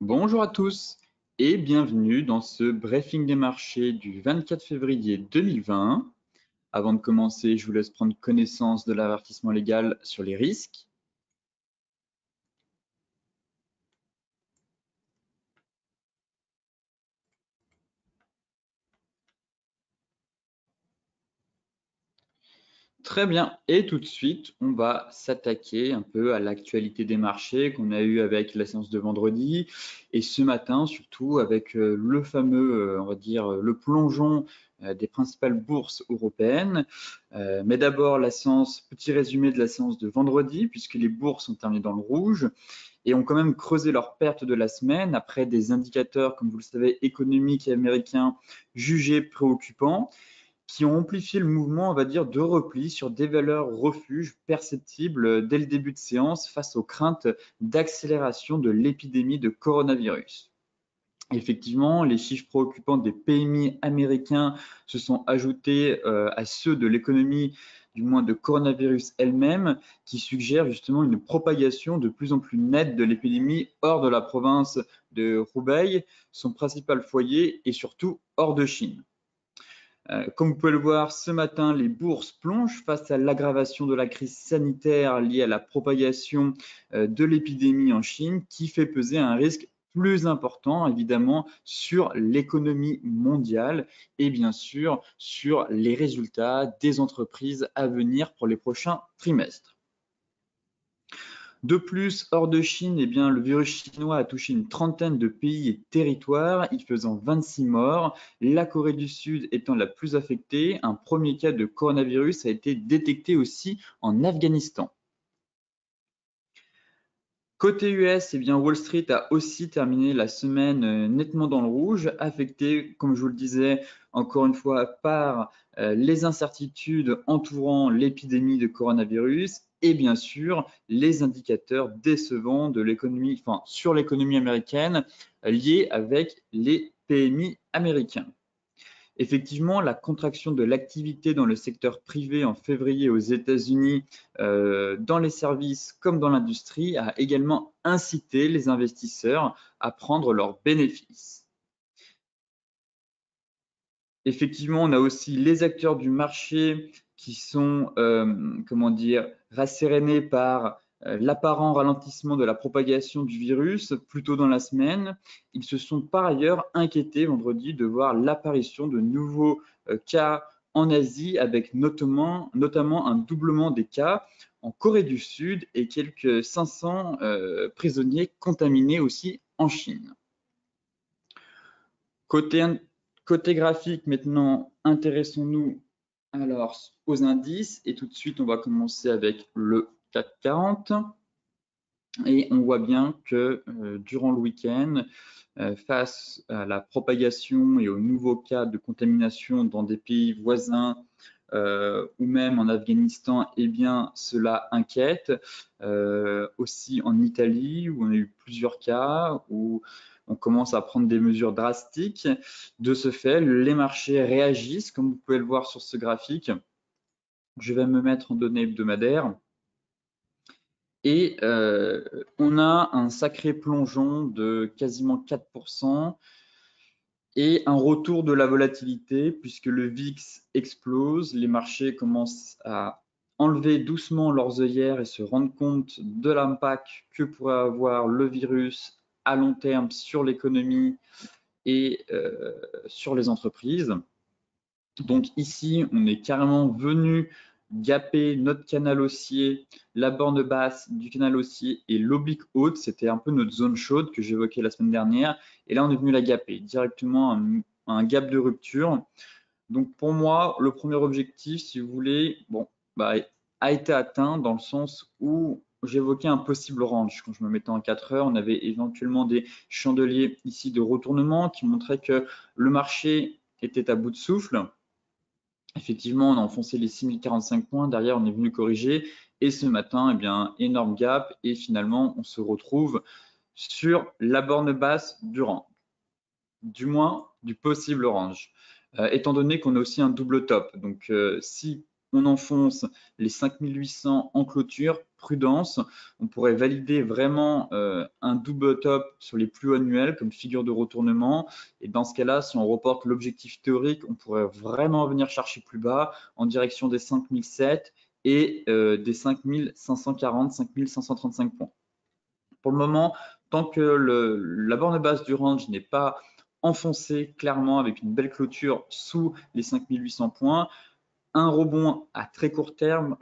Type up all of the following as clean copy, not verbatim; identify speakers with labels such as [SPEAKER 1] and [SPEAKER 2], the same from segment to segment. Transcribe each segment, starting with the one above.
[SPEAKER 1] Bonjour à tous et bienvenue dans ce briefing des marchés du 24 février 2020. Avant de commencer, je vous laisse prendre connaissance de l'avertissement légal sur les risques. Très bien, et tout de suite, on va s'attaquer un peu à l'actualité des marchés qu'on a eu avec la séance de vendredi et ce matin surtout avec le fameux, on va dire, le plongeon des principales bourses européennes. Mais d'abord, petit résumé de la séance de vendredi, puisque les bourses ont terminé dans le rouge et ont quand même creusé leurs pertes de la semaine après des indicateurs, comme vous le savez, économiques et américains jugés préoccupants, qui ont amplifié le mouvement, on va dire, de repli sur des valeurs refuges perceptibles dès le début de séance face aux craintes d'accélération de l'épidémie de coronavirus. Effectivement, les chiffres préoccupants des PMI américains se sont ajoutés à ceux de l'économie, du moins de coronavirus elle-même, qui suggèrent justement une propagation de plus en plus nette de l'épidémie hors de la province de Hubei, son principal foyer, et surtout hors de Chine. Comme vous pouvez le voir, ce matin, les bourses plongent face à l'aggravation de la crise sanitaire liée à la propagation de l'épidémie en Chine, qui fait peser un risque plus important, évidemment, sur l'économie mondiale et bien sûr sur les résultats des entreprises à venir pour les prochains trimestres. De plus, hors de Chine, le virus chinois a touché une trentaine de pays et territoires, y faisant 26 morts. La Corée du Sud étant la plus affectée, un premier cas de coronavirus a été détecté aussi en Afghanistan. Côté US, Wall Street a aussi terminé la semaine nettement dans le rouge, affecté, comme je vous le disais, encore une fois, par les incertitudes entourant l'épidémie de coronavirus et bien sûr les indicateurs décevants de l'économie, sur l'économie américaine liés avec les PMI américains. Effectivement, la contraction de l'activité dans le secteur privé en février aux États-Unis, dans les services comme dans l'industrie, a également incité les investisseurs à prendre leurs bénéfices. Effectivement, on a aussi les acteurs du marché qui sont, rassérénés par l'apparent ralentissement de la propagation du virus plus tôt dans la semaine. Ils se sont par ailleurs inquiétés vendredi de voir l'apparition de nouveaux cas en Asie, avec notamment un doublement des cas en Corée du Sud et quelques 500 prisonniers contaminés aussi en Chine. Côté graphique, maintenant, intéressons-nous alors aux indices et tout de suite, on va commencer avec le CAC 40 et on voit bien que durant le week-end, face à la propagation et aux nouveaux cas de contamination dans des pays voisins ou même en Afghanistan, cela inquiète. Aussi en Italie, où on a eu plusieurs cas, où on commence à prendre des mesures drastiques. De ce fait, les marchés réagissent, comme vous pouvez le voir sur ce graphique. Je vais me mettre en données hebdomadaires. Et on a un sacré plongeon de quasiment 4% et un retour de la volatilité puisque le VIX explose. Les marchés commencent à enlever doucement leurs œillères et se rendre compte de l'impact que pourrait avoir le virus à long terme sur l'économie et sur les entreprises. Donc ici, on est carrément venu gapper notre canal haussier, la borne basse du canal haussier et l'oblique haute. C'était un peu notre zone chaude que j'évoquais la semaine dernière. Et là, on est venu la gaper directement un gap de rupture. Donc pour moi, le premier objectif, si vous voulez, a été atteint dans le sens où j'évoquais un possible range. Quand je me mettais en 4 heures, on avait éventuellement des chandeliers ici de retournement qui montraient que le marché était à bout de souffle. Effectivement, on a enfoncé les 6045 points. Derrière, on est venu corriger. Et ce matin, énorme gap. Et finalement, on se retrouve sur la borne basse du range, du moins du possible range. Étant donné qu'on a aussi un double top. Donc, si on enfonce les 5800 en clôture, prudence. On pourrait valider vraiment un double top sur les plus hauts annuels comme figure de retournement. Et dans ce cas-là, si on reporte l'objectif théorique, on pourrait vraiment venir chercher plus bas en direction des 5007 et des 5540, 5535 points. Pour le moment, tant que la borne basse du range n'est pas enfoncée clairement avec une belle clôture sous les 5800 points, un rebond à très court terme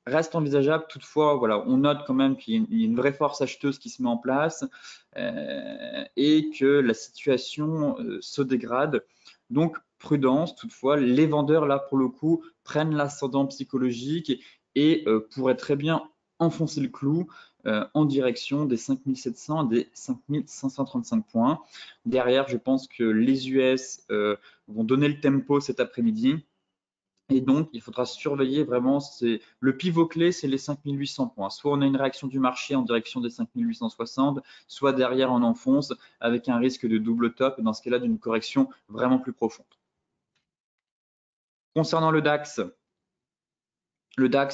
[SPEAKER 1] reste envisageable. Toutefois, voilà, on note quand même qu'il y a une vraie force acheteuse qui se met en place et que la situation se dégrade. Donc, prudence. Toutefois, les vendeurs, là, pour le coup, prennent l'ascendant psychologique et pourraient très bien enfoncer le clou en direction des 5700 des 5535 points. Derrière, je pense que les US vont donner le tempo cet après-midi. Et donc, il faudra surveiller vraiment, le pivot clé, c'est les 5800 points. Soit on a une réaction du marché en direction des 5860, soit derrière on enfonce avec un risque de double top, dans ce cas-là d'une correction vraiment plus profonde. Concernant le DAX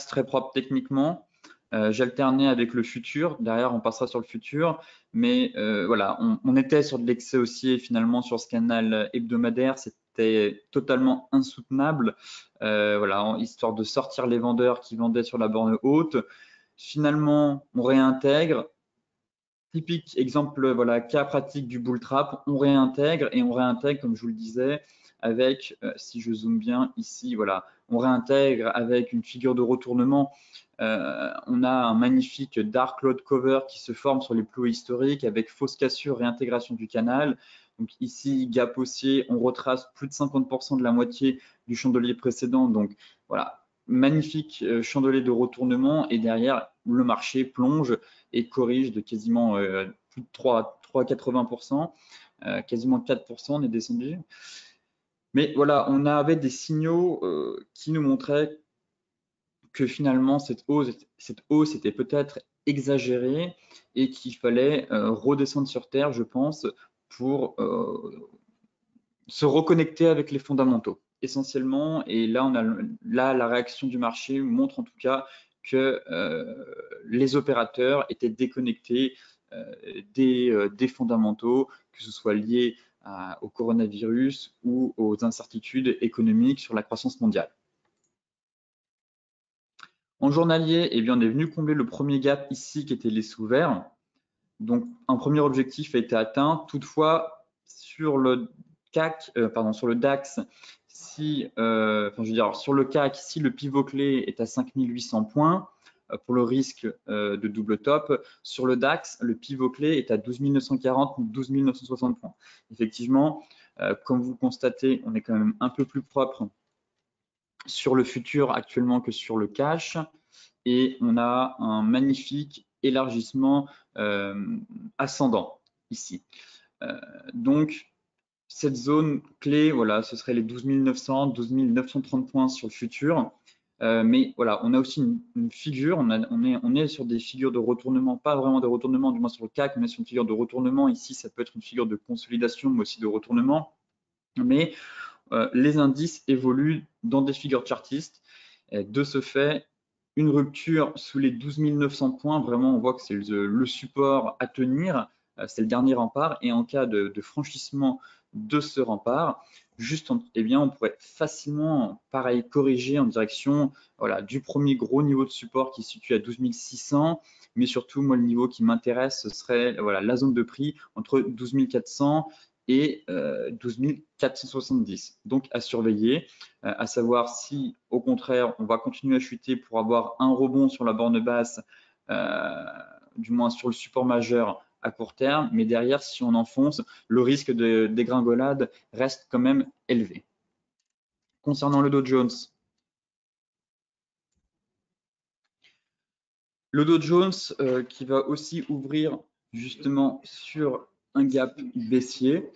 [SPEAKER 1] très propre techniquement, j'alternais avec le futur, derrière on passera sur le futur, mais voilà, on était sur de l'excès haussier finalement sur ce canal hebdomadaire, c'était totalement insoutenable, voilà, histoire de sortir les vendeurs qui vendaient sur la borne haute. Finalement, on réintègre. Typique exemple, voilà, cas pratique du bull trap, on réintègre et on réintègre, comme je vous le disais, avec, si je zoome bien ici, voilà, on réintègre avec une figure de retournement. On a un magnifique dark cloud cover qui se forme sur les plus hauts historiques avec fausse cassure, réintégration du canal. Donc ici, gap haussier, on retrace plus de 50% de la moitié du chandelier précédent. Donc voilà, magnifique chandelier de retournement et derrière, le marché plonge et corrige de quasiment plus de 3,80%, quasiment 4%, on est descendu. Mais voilà, on avait des signaux qui nous montraient que finalement cette hausse était peut-être exagérée et qu'il fallait redescendre sur terre, je pense, pour se reconnecter avec les fondamentaux essentiellement. Et là, la réaction du marché montre en tout cas que les opérateurs étaient déconnectés des fondamentaux, que ce soit lié au coronavirus ou aux incertitudes économiques sur la croissance mondiale. En journalier, eh bien, on est venu combler le premier gap ici qui était les sous-verts. Donc, un premier objectif a été atteint. Toutefois, sur le CAC, sur le DAX, sur le CAC, si le pivot clé est à 5800 points pour le risque de double top, sur le DAX, le pivot clé est à 12 940 ou 12 960 points. Effectivement, comme vous le constatez, on est quand même un peu plus propre sur le futur actuellement que sur le cash et on a un magnifique élargissement ascendant ici. Donc, cette zone clé, voilà, ce serait les 12 900, 12 930 points sur le futur. Mais voilà, on a aussi une figure, on est sur des figures de retournement, pas vraiment de retournement, du moins sur le CAC, on est sur une figure de retournement. Ici, ça peut être une figure de consolidation, mais aussi de retournement. Mais les indices évoluent dans des figures chartistes. De ce fait, une rupture sous les 12 900 points, vraiment, on voit que c'est le support à tenir, c'est le dernier rempart. Et en cas de franchissement de ce rempart, eh bien, on pourrait facilement, pareil, corriger en direction voilà, du premier gros niveau de support qui se situe à 12 600. Mais surtout, moi, le niveau qui m'intéresse, ce serait voilà, la zone de prix entre 12 400 et 12 470. Donc à surveiller, à savoir si au contraire on va continuer à chuter pour avoir un rebond sur la borne basse, du moins sur le support majeur à court terme, mais derrière si on enfonce, le risque de dégringolade reste quand même élevé. Concernant le Dow Jones, le Dow Jones qui va aussi ouvrir justement sur un gap baissier.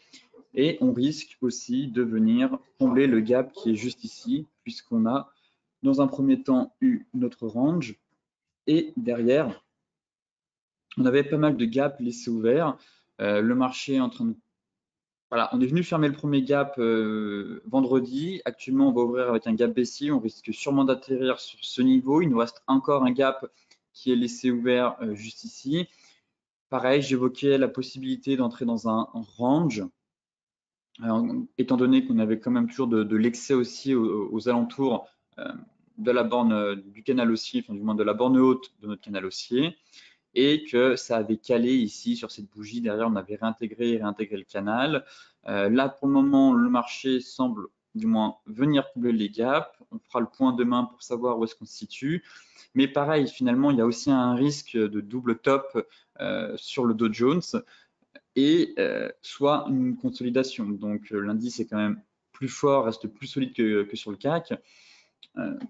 [SPEAKER 1] Et on risque aussi de venir combler le gap qui est juste ici, puisqu'on a dans un premier temps eu notre range et derrière, on avait pas mal de gaps laissés ouverts. Le marché est en train de Voilà, on est venu fermer le premier gap vendredi. Actuellement, on va ouvrir avec un gap baissier. On risque sûrement d'atterrir sur ce niveau. Il nous reste encore un gap qui est laissé ouvert juste ici. Pareil, j'évoquais la possibilité d'entrer dans un range. Alors, étant donné qu'on avait quand même toujours de l'excès aussi aux alentours de la borne du canal haussier, enfin du moins de la borne haute de notre canal haussier, et que ça avait calé ici sur cette bougie. Derrière, on avait réintégré le canal. Là, pour le moment, le marché semble du moins venir combler les gaps. On fera le point demain pour savoir où est-ce qu'on se situe. Mais pareil, finalement, il y a aussi un risque de double top sur le Dow Jones et soit une consolidation. Donc l'indice est quand même plus fort, reste plus solide que sur le CAC.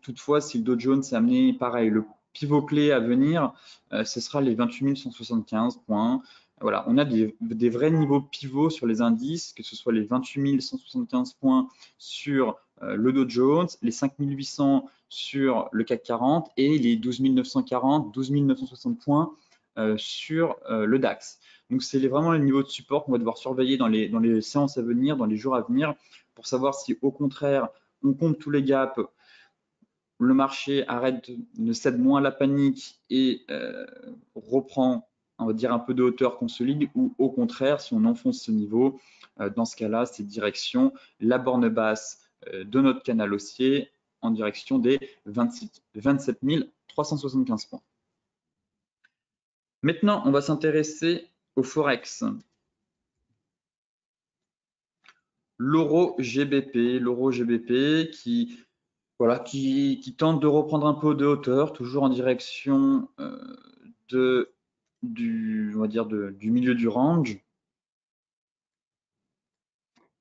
[SPEAKER 1] Toutefois, si le Dow Jones est amené, pareil, le pivot clé à venir, ce sera les 28 175 points. Voilà, on a des vrais niveaux pivots sur les indices, que ce soit les 28 175 points sur le Dow Jones, les 5 800 sur le CAC 40 et les 12 940, 12 960 points sur le DAX. Donc, c'est vraiment les niveaux de support qu'on va devoir surveiller dans les séances à venir, dans les jours à venir, pour savoir si, au contraire, on compte tous les gaps, le marché ne cède moins à la panique et reprend, on va dire, un peu de hauteur, consolide, ou au contraire, si on enfonce ce niveau, dans ce cas-là, c'est direction la borne basse de notre canal haussier en direction des 27 375 points. Maintenant, on va s'intéresser au Forex. L'euro GBP qui tente de reprendre un peu de hauteur, toujours en direction du milieu du range.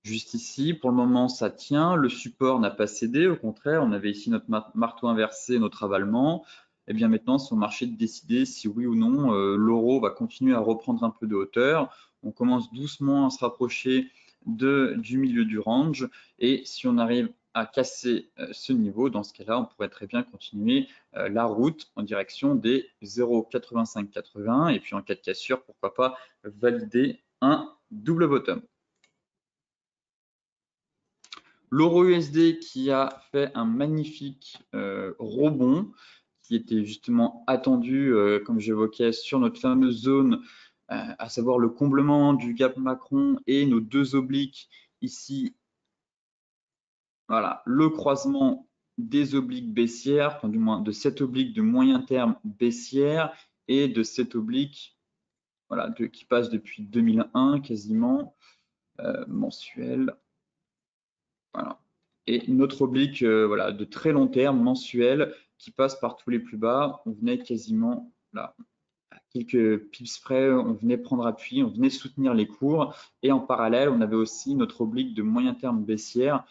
[SPEAKER 1] Juste ici, pour le moment, ça tient. Le support n'a pas cédé. Au contraire, on avait ici notre marteau inversé, notre avalement. Et bien maintenant, c'est au marché de décider si oui ou non l'euro va continuer à reprendre un peu de hauteur. On commence doucement à se rapprocher du milieu du range. Et si on arrive à casser ce niveau, dans ce cas-là, on pourrait très bien continuer la route en direction des 0,8580 et puis en cas de cassure, pourquoi pas valider un double bottom. L'euro USD qui a fait un magnifique rebond qui était justement attendu, comme j'évoquais, sur notre fameuse zone, à savoir le comblement du gap Macron et nos deux obliques ici. Voilà, le croisement des obliques baissières, enfin du moins de cette oblique de moyen terme baissière et de cette oblique voilà, qui passe depuis 2001 quasiment mensuel. Voilà. Et une autre oblique voilà, de très long terme mensuel qui passe par tous les plus bas. On venait quasiment là, à quelques pips près, on venait prendre appui, on venait soutenir les cours. Et en parallèle, on avait aussi notre oblique de moyen terme baissière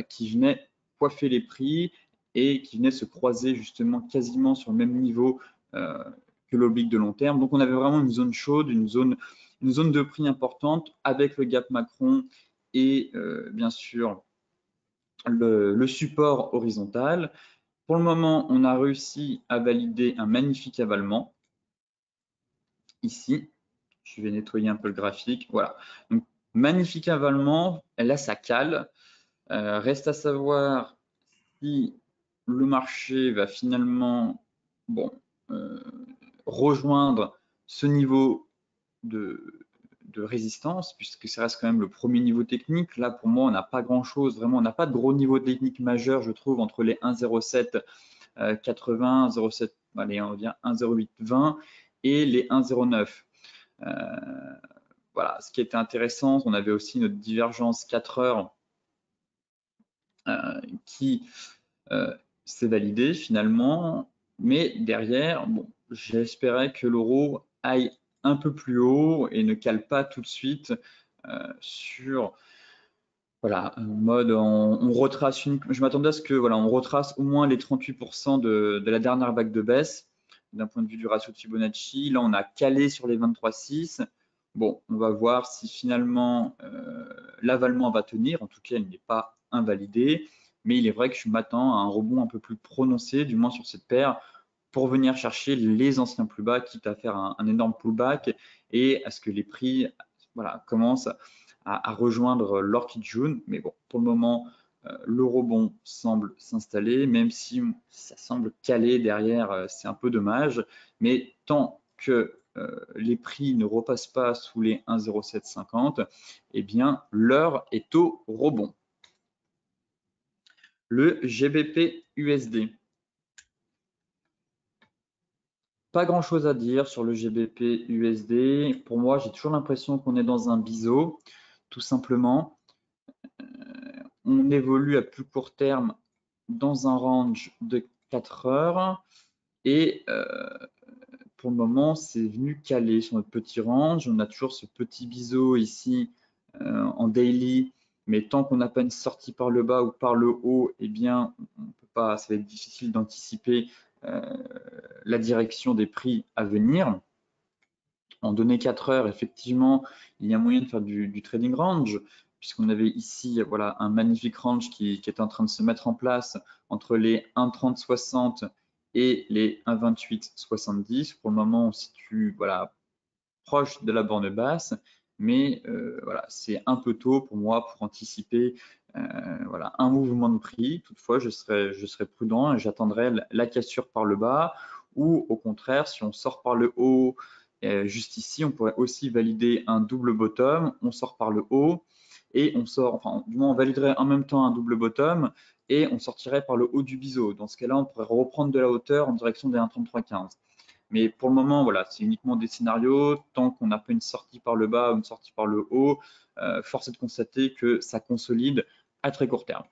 [SPEAKER 1] qui venait coiffer les prix et qui venait se croiser justement quasiment sur le même niveau que l'oblique de long terme. Donc on avait vraiment une zone chaude, une zone de prix importante avec le gap Macron et bien sûr le support horizontal. Pour le moment, on a réussi à valider un magnifique avalement. Ici, je vais nettoyer un peu le graphique. Voilà. Donc, magnifique avalement. Là, ça cale. Reste à savoir si le marché va finalement rejoindre ce niveau de résistance, puisque ça reste quand même le premier niveau technique. Là, pour moi, on n'a pas grand-chose, vraiment, on n'a pas de gros niveau technique majeur, je trouve, entre les 1,07 80, 0,7, allez, on va dire 1,08 20 et les 1,09. Voilà, ce qui était intéressant, on avait aussi notre divergence 4 heures qui s'est validée finalement, mais derrière, bon, j'espérais que l'euro aille un peu plus haut et ne cale pas tout de suite sur voilà, en mode on retrace je m'attendais à ce que voilà, on retrace au moins les 38% de la dernière vague de baisse d'un point de vue du ratio de Fibonacci. Là, on a calé sur les 23,6. Bon, on va voir si finalement l'avalement va tenir. En tout cas, il n'est pas invalidé, mais il est vrai que je m'attends à un rebond un peu plus prononcé, du moins sur cette paire, pour venir chercher les anciens plus bas, quitte à faire un énorme pullback et à ce que les prix voilà, commencent à rejoindre l'Orchid June. Mais bon, pour le moment, le rebond semble s'installer, même si ça semble caler derrière, c'est un peu dommage. Mais tant que les prix ne repassent pas sous les 1,0750, eh bien, l'heure est au rebond. Le GBP USD. Pas grand chose à dire sur le GBP USD. Pour moi, j'ai toujours l'impression qu'on est dans un biseau, tout simplement. On évolue à plus court terme dans un range de 4 heures et pour le moment, c'est venu caler sur notre petit range. On a toujours ce petit biseau ici en daily, mais tant qu'on n'a pas une sortie par le bas ou par le haut, eh bien, on peut pas, ça va être difficile d'anticiper la direction des prix à venir. En données 4 heures, effectivement, il y a moyen de faire du trading range, puisqu'on avait ici voilà, un magnifique range qui est en train de se mettre en place entre les 1,3060 et les 1,2870. Pour le moment, on se situe voilà, proche de la borne basse, mais voilà, c'est un peu tôt pour moi pour anticiper voilà, un mouvement de prix. Toutefois, je serai prudent et j'attendrai la cassure par le bas, ou au contraire, si on sort par le haut, juste ici, on pourrait aussi valider un double bottom. On sort par le haut et on sort, enfin, du moins, on validerait en même temps un double bottom et on sortirait par le haut du biseau. Dans ce cas-là, on pourrait reprendre de la hauteur en direction des 1,3315. Mais pour le moment, voilà, c'est uniquement des scénarios. Tant qu'on n'a pas une sortie par le bas ou une sortie par le haut, force est de constater que ça consolide à très court terme.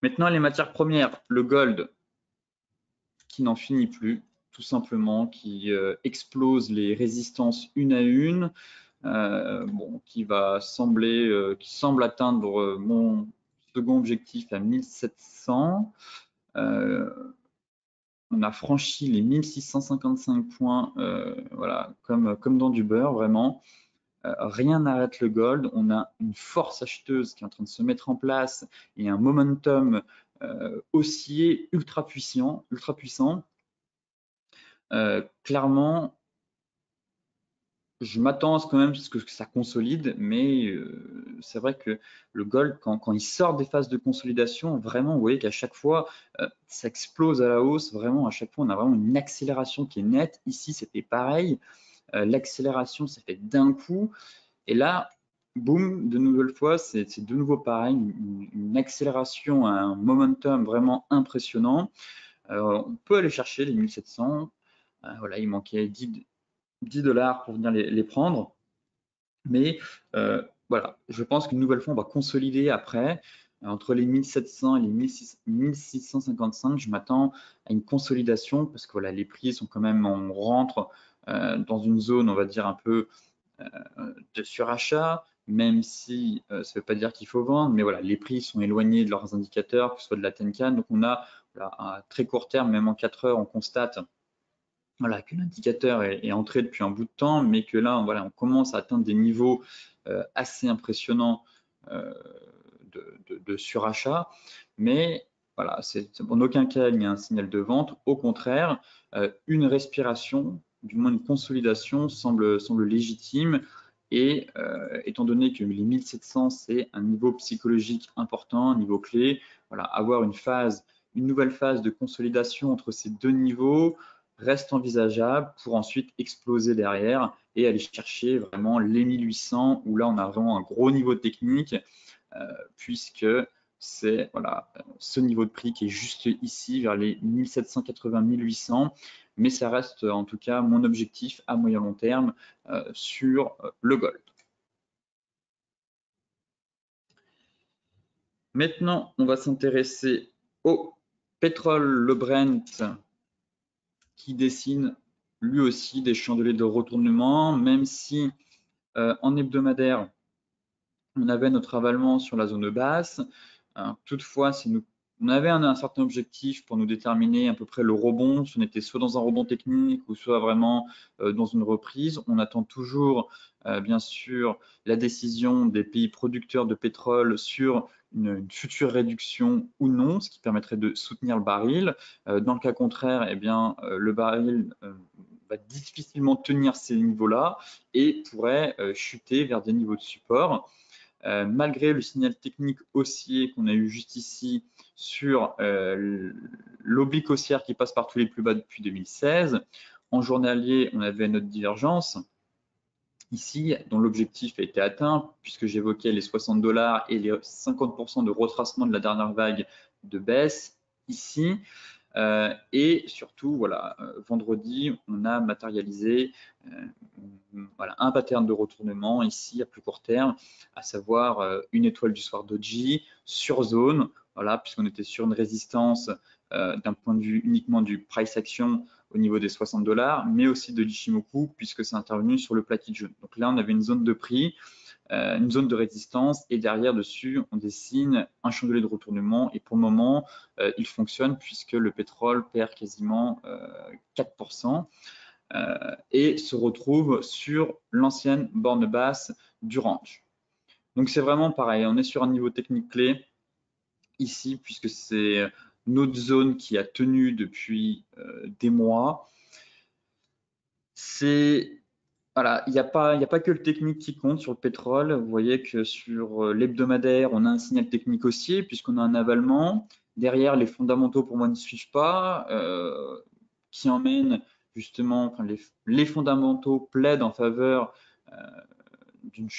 [SPEAKER 1] Maintenant, les matières premières, le gold qui n'en finit plus, tout simplement, qui explose les résistances une à une, bon, qui semble atteindre mon second objectif à 1700. On a franchi les 1655 points, voilà, comme dans du beurre, vraiment. Rien n'arrête le gold. On a une force acheteuse qui est en train de se mettre en place et un momentum haussier ultra puissant. Clairement, je m'attends à ce quand même que ça consolide, mais c'est vrai que le gold, quand il sort des phases de consolidation, vraiment, vous voyez qu'à chaque fois, ça explose à la hausse. Vraiment, à chaque fois, on a vraiment une accélération qui est nette. Ici, c'était pareil. L'accélération s'est faite d'un coup. Et là, boum, de nouvelle fois, c'est de nouveau pareil, une accélération, un momentum vraiment impressionnant. On peut aller chercher les 1700. Voilà, il manquait 10 $ pour venir les prendre. Mais voilà, je pense qu'une nouvelle fois, on va consolider après. Entre les 1700 et les 1655, je m'attends à une consolidation parce que voilà, les prix sont quand même, on rentre dans une zone, on va dire, un peu de surachat, même si ça ne veut pas dire qu'il faut vendre, mais voilà, les prix sont éloignés de leurs indicateurs, que ce soit de la Tenkan. Donc on a voilà, à très court terme, même en 4 heures, on constate voilà, que l'indicateur est entré depuis un bout de temps, mais que là, voilà, on commence à atteindre des niveaux assez impressionnants de surachat. Mais voilà, c'est en aucun cas il y a un signal de vente. Au contraire, une respiration, du moins une consolidation, semble légitime. Et étant donné que les 1700, c'est un niveau psychologique important, un niveau clé, voilà, avoir une nouvelle phase de consolidation entre ces deux niveaux reste envisageable pour ensuite exploser derrière et aller chercher vraiment les 1800 où là on a vraiment un gros niveau technique puisque c'est voilà, ce niveau de prix qui est juste ici vers les 1780-1800, mais ça reste en tout cas mon objectif à moyen long terme sur le gold. Maintenant, on va s'intéresser au pétrole, le Brent, qui dessine lui aussi des chandeliers de retournement, même si en hebdomadaire, on avait notre avalement sur la zone basse. Toutefois, on avait un certain objectif pour nous déterminer à peu près le rebond, si on était soit dans un rebond technique ou soit vraiment dans une reprise. On attend toujours, bien sûr, la décision des pays producteurs de pétrole sur une future réduction ou non, ce qui permettrait de soutenir le baril. Dans le cas contraire, eh bien, le baril va difficilement tenir ces niveaux-là et pourrait chuter vers des niveaux de support. Malgré le signal technique haussier qu'on a eu juste ici sur l'oblique haussière qui passe par tous les plus bas depuis 2016, en journalier, on avait notre divergence ici, dont l'objectif a été atteint, puisque j'évoquais les 60 $ et les 50% de retracement de la dernière vague de baisse ici. Et surtout, voilà, vendredi, on a matérialisé voilà, un pattern de retournement ici à plus court terme, à savoir une étoile du soir doji sur zone, voilà, puisqu'on était sur une résistance d'un point de vue uniquement du price action au niveau des 60 $, mais aussi de l'Ichimoku, puisque c'est intervenu sur le plaquis jaune. Donc là, on avait une zone de prix, une zone de résistance, et derrière dessus, on dessine un chandelier de retournement, et pour le moment, il fonctionne puisque le pétrole perd quasiment 4%. Et se retrouve sur l'ancienne borne basse du range. Donc c'est vraiment pareil, on est sur un niveau technique clé ici, puisque c'est notre zone qui a tenu depuis des mois. Voilà, il n'y a pas que le technique qui compte sur le pétrole. Vous voyez que sur l'hebdomadaire, on a un signal technique haussier puisqu'on a un avalement. Derrière, les fondamentaux pour moi ne suivent pas, qui emmènent justement, enfin, les fondamentaux plaident en faveur d'une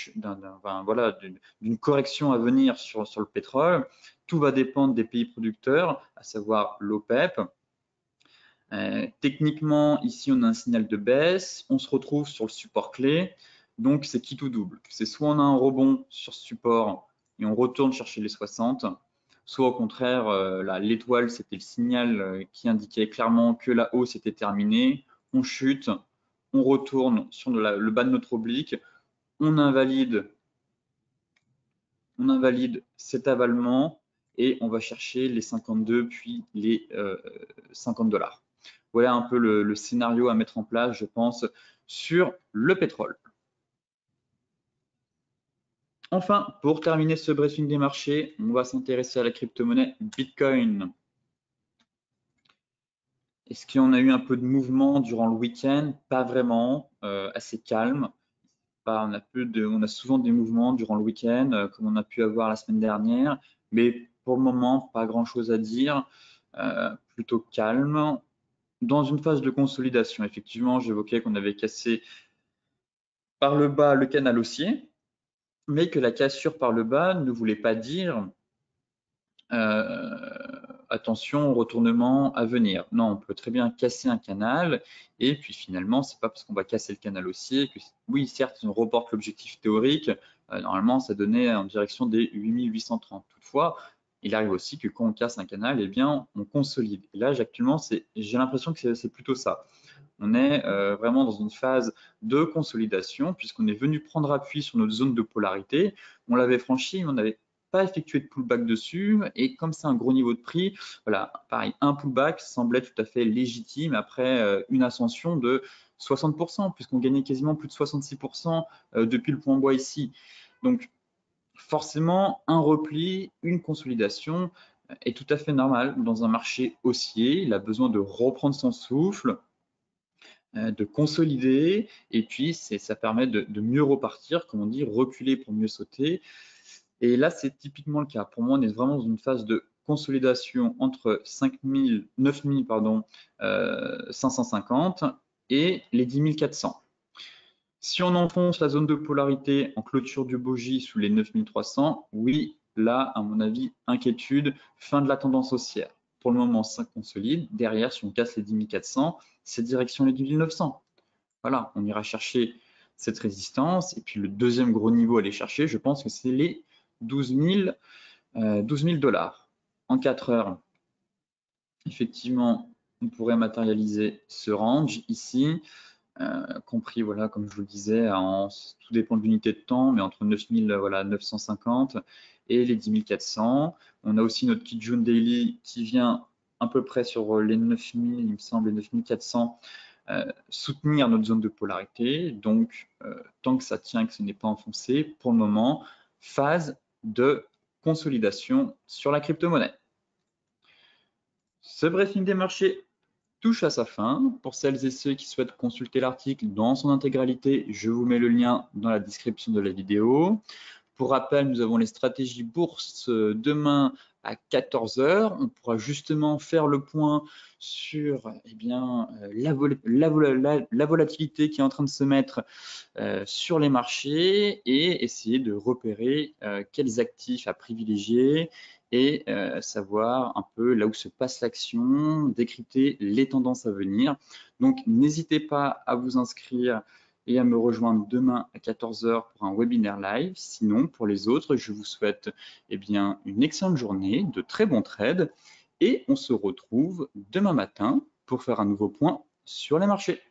[SPEAKER 1] correction à venir sur le pétrole. Tout va dépendre des pays producteurs, à savoir l'OPEP. Techniquement, ici, on a un signal de baisse. On se retrouve sur le support clé. Donc, c'est qui tout double. C'est soit on a un rebond sur ce support et on retourne chercher les 60, soit au contraire, l'étoile, c'était le signal qui indiquait clairement que la hausse était terminée. On chute, on retourne sur le bas de notre oblique, on invalide cet avalement et on va chercher les 52 puis les 50 $. Voilà un peu le scénario à mettre en place, je pense, sur le pétrole. Enfin, pour terminer ce briefing des marchés, on va s'intéresser à la crypto-monnaie Bitcoin. Est-ce qu'on a eu un peu de mouvement durant le week-end? Pas vraiment, assez calme. On a souvent des mouvements durant le week-end, comme on a pu avoir la semaine dernière, mais pour le moment, pas grand-chose à dire, plutôt calme. Dans une phase de consolidation, effectivement, j'évoquais qu'on avait cassé par le bas le canal haussier, mais que la cassure par le bas ne voulait pas dire attention au retournement à venir. Non, on peut très bien casser un canal et puis finalement, c'est pas parce qu'on va casser le canal haussier que, oui, certes, si on reporte l'objectif théorique, normalement, ça donnait en direction des 8830. Toutefois, il arrive aussi que quand on casse un canal, eh bien, on consolide. Et là, actuellement, j'ai l'impression que c'est plutôt ça. On est vraiment dans une phase de consolidation puisqu'on est venu prendre appui sur notre zone de polarité. On l'avait franchi, mais on n'avait pas effectué de pullback dessus. Et comme c'est un gros niveau de prix, voilà, pareil, un pullback semblait tout à fait légitime après une ascension de 60%, puisqu'on gagnait quasiment plus de 66% depuis le point bas ici. Donc, forcément, un repli, une consolidation est tout à fait normal dans un marché haussier. Il a besoin de reprendre son souffle, de consolider, et puis ça permet de mieux repartir, comme on dit, reculer pour mieux sauter. Et là, c'est typiquement le cas. Pour moi, on est vraiment dans une phase de consolidation entre 9000, 550 et les 10 400. Si on enfonce la zone de polarité en clôture du bogie sous les 9300, oui, là, à mon avis, inquiétude, fin de la tendance haussière. Pour le moment, ça consolide. Derrière, si on casse les 10 400, c'est direction les 10 900. Voilà, on ira chercher cette résistance. Et puis le deuxième gros niveau à aller chercher, je pense que c'est les 12 000 $. En 4 heures, effectivement, on pourrait matérialiser ce range ici, compris, voilà, comme je vous le disais, tout dépend de l'unité de temps, mais entre 950 et les 10 400. On a aussi notre Kijun Daily qui vient à peu près sur les 9000, il me semble, les 9400, soutenir notre zone de polarité. Donc, tant que ça tient, que ce n'est pas enfoncé, pour le moment, phase de consolidation sur la crypto-monnaie. Ce briefing des marchés touche à sa fin. Pour celles et ceux qui souhaitent consulter l'article dans son intégralité, je vous mets le lien dans la description de la vidéo. Pour rappel, nous avons les stratégies bourse demain à 14 h. On pourra justement faire le point sur la volatilité qui est en train de se mettre sur les marchés et essayer de repérer quels actifs à privilégier et savoir un peu là où se passe l'action, décrypter les tendances à venir. Donc, n'hésitez pas à vous inscrire et à me rejoindre demain à 14 h pour un webinaire live. Sinon, pour les autres, je vous souhaite une excellente journée, de très bons trades et on se retrouve demain matin pour faire un nouveau point sur les marchés.